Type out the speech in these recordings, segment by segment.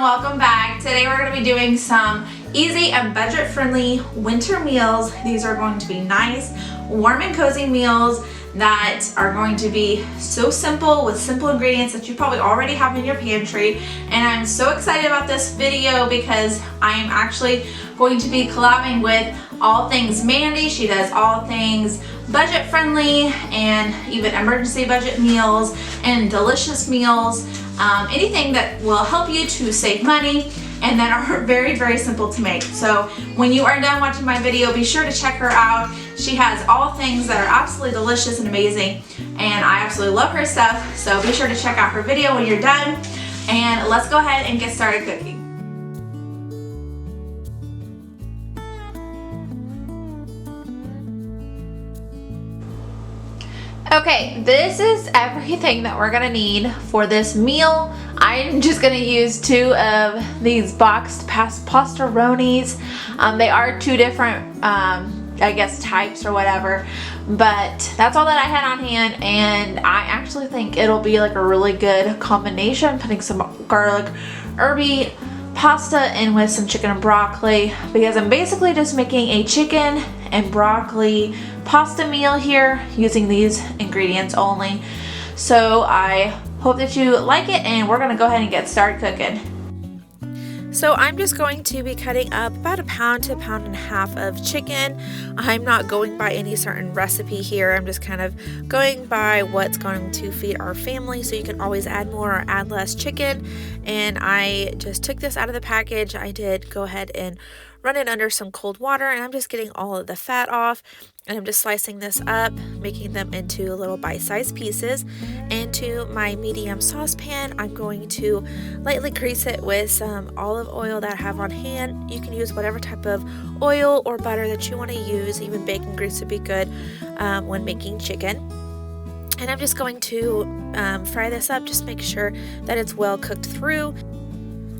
welcome back. Today we're going to be doing some easy and budget-friendly winter meals. These are going to be nice, warm and cozy meals that are going to be so simple with simple ingredients that you probably already have in your pantry. And I'm so excited about this video because I am actually going to be collabing with All Things Mandy. She does all things budget friendly and even emergency budget meals and delicious meals. Anything that will help you to save money and that are very, very simple to make. So when you are done watching my video, be sure to check her out. She has all things that are absolutely delicious and amazing, and I absolutely love her stuff. So be sure to check out her video when you're done, and let's go ahead and get started cooking. Okay, this is everything that we're gonna need for this meal. I'm just gonna use 2 of these boxed pastaronis. They are 2 different, I guess, types or whatever, but that's all that I had on hand, and I actually think it'll be like a really good combination, putting some garlic herby pasta in with some chicken and broccoli, because I'm basically just making a chicken and broccoli pasta meal here using these ingredients only. So I hope that you like it, and we're gonna go ahead and get started cooking. So I'm just going to be cutting up about 1 pound to 1.5 pounds of chicken. I'm not going by any certain recipe here. I'm just kind of going by what's going to feed our family, so you can always add more or add less chicken. And I just took this out of the package. I did go ahead and run it under some cold water, and I'm just getting all of the fat off, and I'm just slicing this up, making them into little bite-sized pieces. And to my medium saucepan, I'm going to lightly grease it with some olive oil that I have on hand. You can use whatever type of oil or butter that you want to use. Even bacon grease would be good when making chicken. And I'm just going to fry this up, just make sure that it's well cooked through.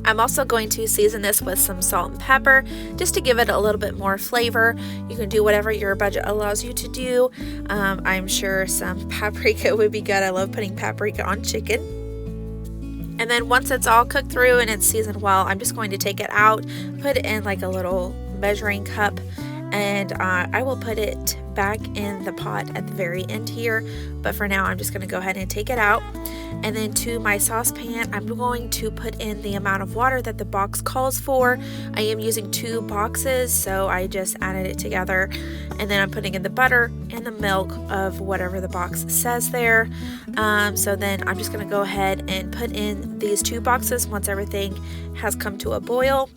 I'm also going to season this with some salt and pepper just to give it a little bit more flavor. You can do whatever your budget allows you to do. I'm sure some paprika would be good. I love putting paprika on chicken. And then once it's all cooked through and it's seasoned well, I'm just going to take it out, put it in like a little measuring cup, and I will put it back in the pot at the very end here. But for now, I'm just going to go ahead and take it out. And then to my saucepan, I'm going to put in the amount of water that the box calls for. I am using 2 boxes, so I just added it together. And then I'm putting in the butter and the milk of whatever the box says there. So then I'm just going to go ahead and put in these 2 boxes once everything has come to a boil.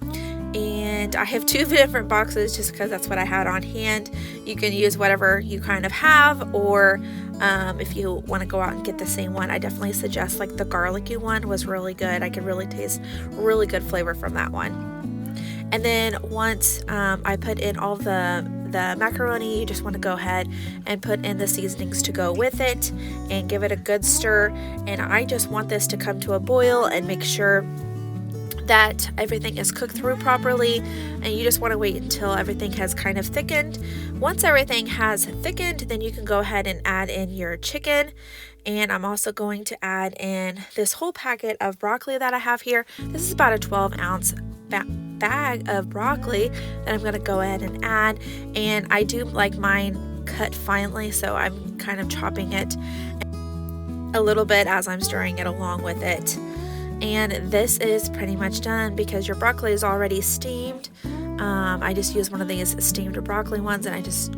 And I have 2 different boxes just because that's what I had on hand. You can use whatever you kind of have, or if you want to go out and get the same one, I definitely suggest like the garlicky one was really good. I could really taste really good flavor from that one. And then once I put in all the macaroni, you just want to go ahead and put in the seasonings to go with it and give it a good stir. And I just want this to come to a boil and make sure that everything is cooked through properly, and you just want to wait until everything has kind of thickened. Once everything has thickened, then you can go ahead and add in your chicken. And I'm also going to add in this whole packet of broccoli that I have here. This is about a 12-ounce bag of broccoli that I'm going to go ahead and add. And I do like mine cut finely, so I'm kind of chopping it a little bit as I'm stirring it along with it. And this is pretty much done because your broccoli is already steamed. I just used one of these steamed broccoli ones, and I just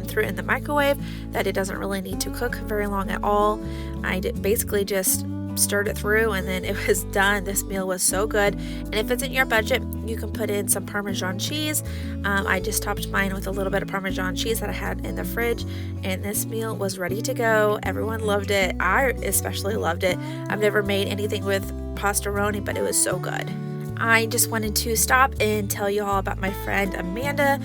threw it in the microwave. That it doesn't really need to cook very long at all. I basically just stirred it through, and then it was done. This meal was so good. And if it's in your budget, you can put in some Parmesan cheese. I just topped mine with a little bit of Parmesan cheese that I had in the fridge, and this meal was ready to go. Everyone loved it. I especially loved it. I've never made anything with pastaroni, but it was so good. I just wanted to stop and tell you all about my friend Amanda,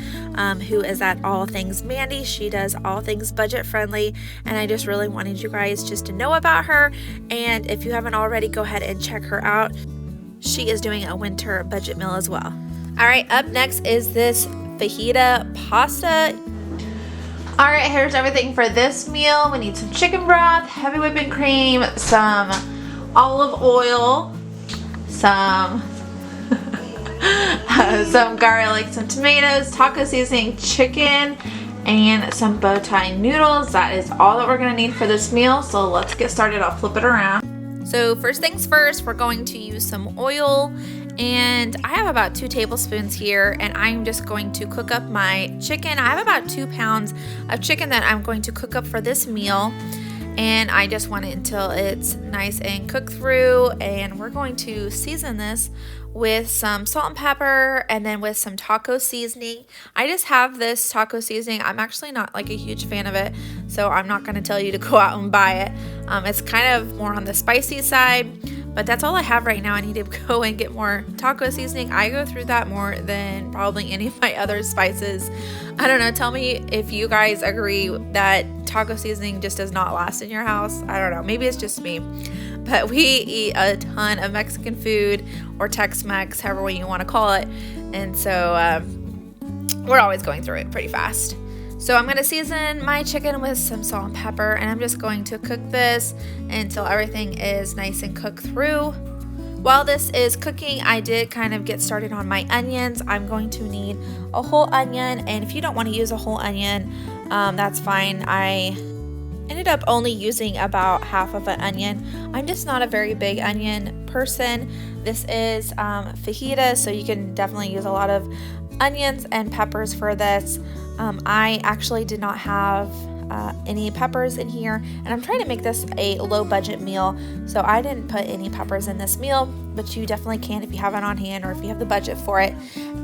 who is at All Things Mandy. She does all things budget friendly, and I just really wanted you guys just to know about her. And if you haven't already, go ahead and check her out. She is doing a winter budget meal as well. All right, up next is this fajita pasta. All right, here's everything for this meal. We need some chicken broth, heavy whipping cream, some olive oil, some some garlic, some tomatoes, taco seasoning, chicken, and some bow tie noodles. That is all that we're gonna need for this meal. So let's get started. I'll flip it around. So first things first, we're going to use some oil, and I have about 2 tablespoons here, and I'm just going to cook up my chicken. I have about 2 pounds of chicken that I'm going to cook up for this meal, and I just want it until it's nice and cooked through. And we're going to season this with some salt and pepper, and then with some taco seasoning. I just have this taco seasoning. I'm actually not like a huge fan of it, so I'm not going to tell you to go out and buy it. It's kind of more on the spicy side, but that's all I have right now. I need to go and get more taco seasoning. I go through that more than probably any of my other spices. I don't know, tell me if you guys agree that taco seasoning just does not last in your house. I don't know, maybe it's just me. But we eat a ton of Mexican food, or Tex-Mex, however way you want to call it. And so we're always going through it pretty fast. So I'm going to season my chicken with some salt and pepper, and I'm just going to cook this until everything is nice and cooked through. While this is cooking, I did kind of get started on my onions. I'm going to need a whole onion, and if you don't want to use a whole onion, that's fine. I ended up only using about half of an onion. I'm just not a very big onion person. This is fajita, so you can definitely use a lot of onions and peppers for this. I actually did not have any peppers in here, and I'm trying to make this a low budget meal, so I didn't put any peppers in this meal, but you definitely can if you have it on hand or if you have the budget for it.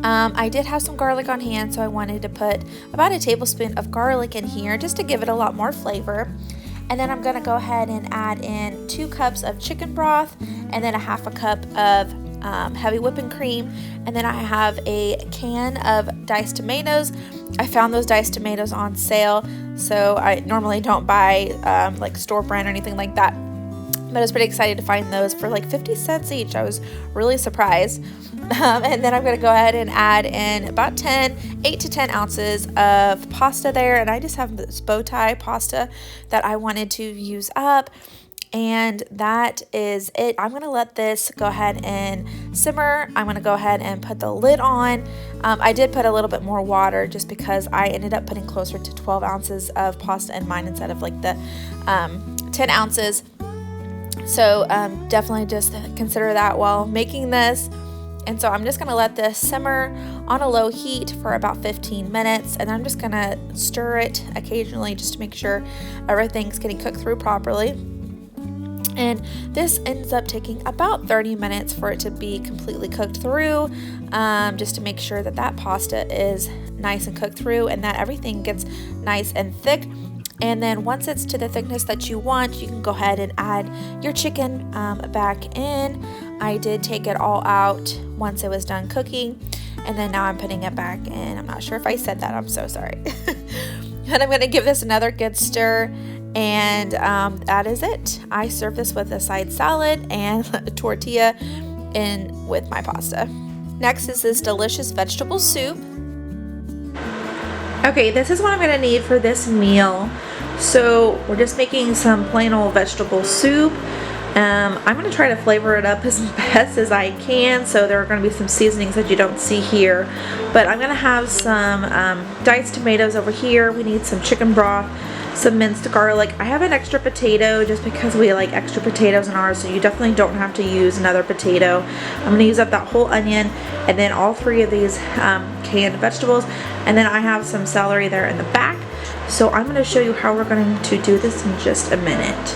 I did have some garlic on hand, so I wanted to put about a tablespoon of garlic in here just to give it a lot more flavor. And then I'm going to go ahead and add in 2 cups of chicken broth, and then a half a cup of heavy whipping cream, and then I have a can of diced tomatoes. I found those diced tomatoes on sale, so I normally don't buy like store brand or anything like that, but I was pretty excited to find those for like 50 cents each. I was really surprised. And then I'm going to go ahead and add in about 8 to 10 ounces of pasta there, and I just have this bow tie pasta that I wanted to use up. And that is it. I'm going to let this go ahead and simmer. I'm going to go ahead and put the lid on. I did put a little bit more water just because I ended up putting closer to 12 ounces of pasta in mine instead of like the 10 ounces. So definitely just consider that while making this. And so I'm just going to let this simmer on a low heat for about 15 minutes. And I'm just going to stir it occasionally just to make sure everything's getting cooked through properly. And this ends up taking about 30 minutes for it to be completely cooked through, just to make sure that that pasta is nice and cooked through and that everything gets nice and thick. And then once it's to the thickness that you want, you can go ahead and add your chicken back in. I did take it all out once it was done cooking, and then now I'm putting it back in. I'm not sure if I said that, I'm so sorry. And I'm going to give this another good stir. And that is it. I serve this with a side salad and a tortilla in with my pasta. Next is this delicious vegetable soup. Okay, this is what I'm going to need for this meal. So we're just making some plain old vegetable soup. I'm going to try to flavor it up as best as I can, so there are going to be some seasonings that you don't see here. But I'm going to have some diced tomatoes over here. We need some chicken broth, some minced garlic. I have an extra potato just because we like extra potatoes in ours, so you definitely don't have to use another potato. I'm going to use up that whole onion, and then all 3 of these canned vegetables, and then I have some celery there in the back. So I'm going to show you how we're going to do this in just a minute.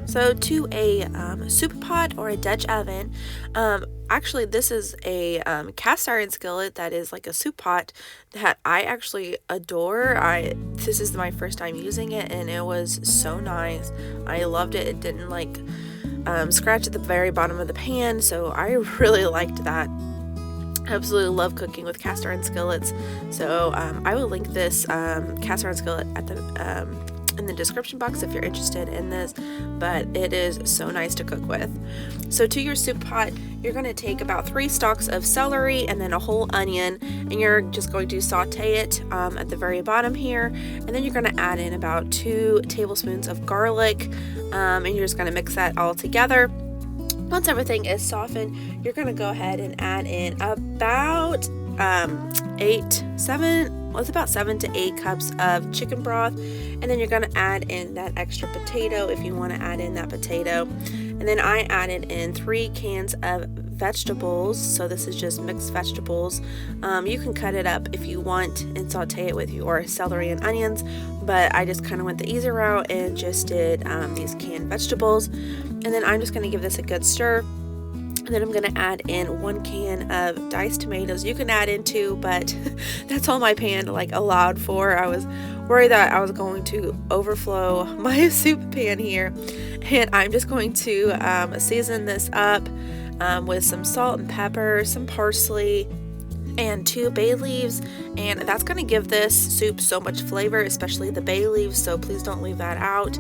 So to a soup pot or a Dutch oven, actually this is a cast iron skillet that is like a soup pot that I actually adore. This is my first time using it, and it was so nice. I loved it. It didn't like scratch at the very bottom of the pan, so I really liked that. I absolutely love cooking with cast iron skillets, so I will link this cast iron skillet at the in the description box if you're interested in this, but it is so nice to cook with. So to your soup pot, you're going to take about 3 stalks of celery and then a whole onion, and you're just going to saute it at the very bottom here, and then you're going to add in about 2 tablespoons of garlic, and you're just going to mix that all together. Once everything is softened, you're going to go ahead and add in about 7 to 8 cups of chicken broth, and then you're going to add in that extra potato if you want to add in that potato. And then I added in 3 cans of vegetables, so this is just mixed vegetables. You can cut it up if you want and saute it with your celery and onions, but I just kind of went the easy route and just did these canned vegetables. And then I'm just going to give this a good stir. And then I'm going to add in 1 can of diced tomatoes. You can add in 2, but that's all my pan allowed for. I was worried that I was going to overflow my soup pan here. And I'm just going to season this up with some salt and pepper, some parsley, and 2 bay leaves. And that's going to give this soup so much flavor, especially the bay leaves, so please don't leave that out.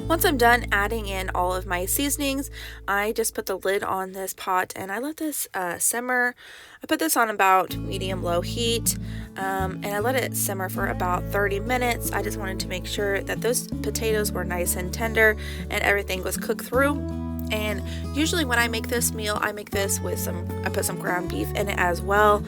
Once I'm done adding in all of my seasonings, I just put the lid on this pot and I let this simmer. I put this on about medium-low heat, and I let it simmer for about 30 minutes. I just wanted to make sure that those potatoes were nice and tender and everything was cooked through. And usually when I make this meal, I make this with I put some ground beef in it as well,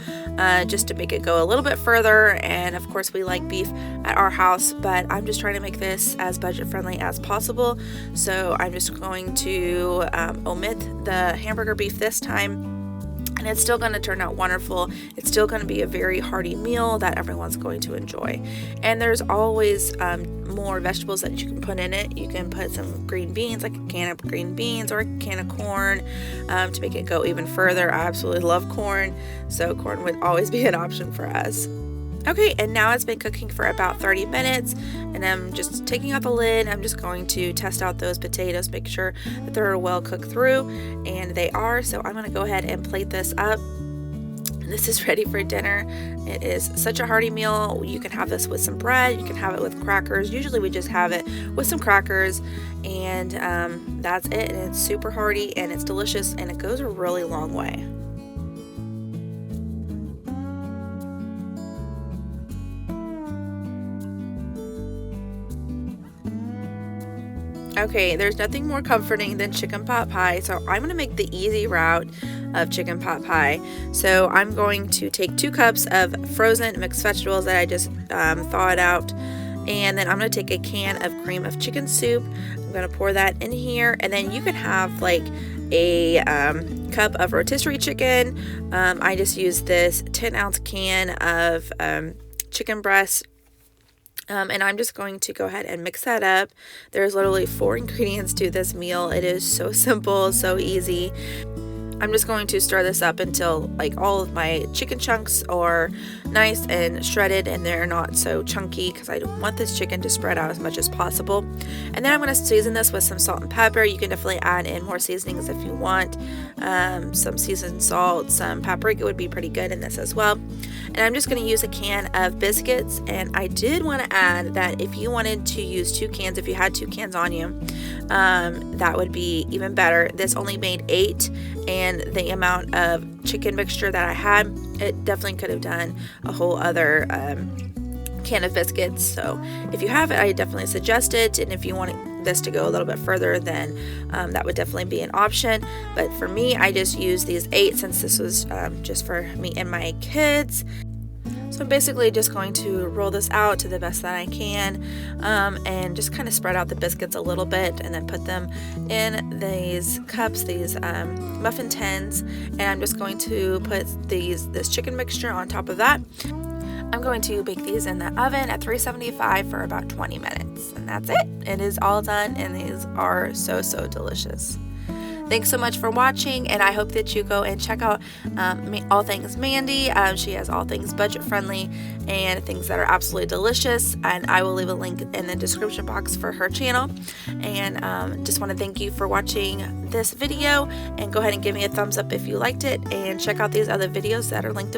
just to make it go a little bit further. And of course we like beef at our house, but I'm just trying to make this as budget friendly as possible. So I'm just going to omit the hamburger beef this time. And it's still going to turn out wonderful. It's still going to be a very hearty meal that everyone's going to enjoy. And there's always more vegetables that you can put in it. You can put some green beans, like a can of green beans or a can of corn, to make it go even further. I absolutely love corn, so corn would always be an option for us. Okay, and now it's been cooking for about 30 minutes, and I'm just taking out the lid. I'm just going to test out those potatoes, make sure that they're well cooked through, and they are. So I'm going to go ahead and plate this up. This is ready for dinner. It is such a hearty meal. You can have this with some bread. You can have it with crackers. Usually we just have it with some crackers, and that's it. And it's super hearty, and it's delicious, and it goes a really long way. Okay, there's nothing more comforting than chicken pot pie, so I'm going to make the easy route of chicken pot pie. So I'm going to take 2 cups of frozen mixed vegetables that I just thawed out, and then I'm going to take a can of cream of chicken soup. I'm going to pour that in here, and then you can have like a cup of rotisserie chicken. I just used this 10-ounce can of chicken breast. And I'm just going to go ahead and mix that up. There's literally 4 ingredients to this meal. It is so simple, so easy. I'm just going to stir this up until like all of my chicken chunks are nice and shredded and they're not so chunky, because I want this chicken to spread out as much as possible. And then I'm going to season this with some salt and pepper. You can definitely add in more seasonings if you want. Some seasoned salt, some paprika would be pretty good in this as well. And I'm just going to use a can of biscuits, and I did want to add that if you wanted to use 2 cans, if you had 2 cans on you, that would be even better. This only made 8, and the amount of chicken mixture that I had, it definitely could have done a whole other can of biscuits. So if you have it, I definitely suggest it, and if you want this to go a little bit further, then that would definitely be an option. But for me, I just used these 8 since this was just for me and my kids. So I'm basically just going to roll this out to the best that I can, and just kind of spread out the biscuits a little bit, and then put them in these cups, these muffin tins, and I'm just going to put this chicken mixture on top of that. I'm going to bake these in the oven at 375 for about 20 minutes, and that's it. It is all done, and these are so delicious. Thanks so much for watching, and I hope that you go and check out All Things Mandy. She has all things budget friendly and things that are absolutely delicious, and I will leave a link in the description box for her channel. And just want to thank you for watching this video, and go ahead and give me a thumbs up if you liked it, and check out these other videos that are linked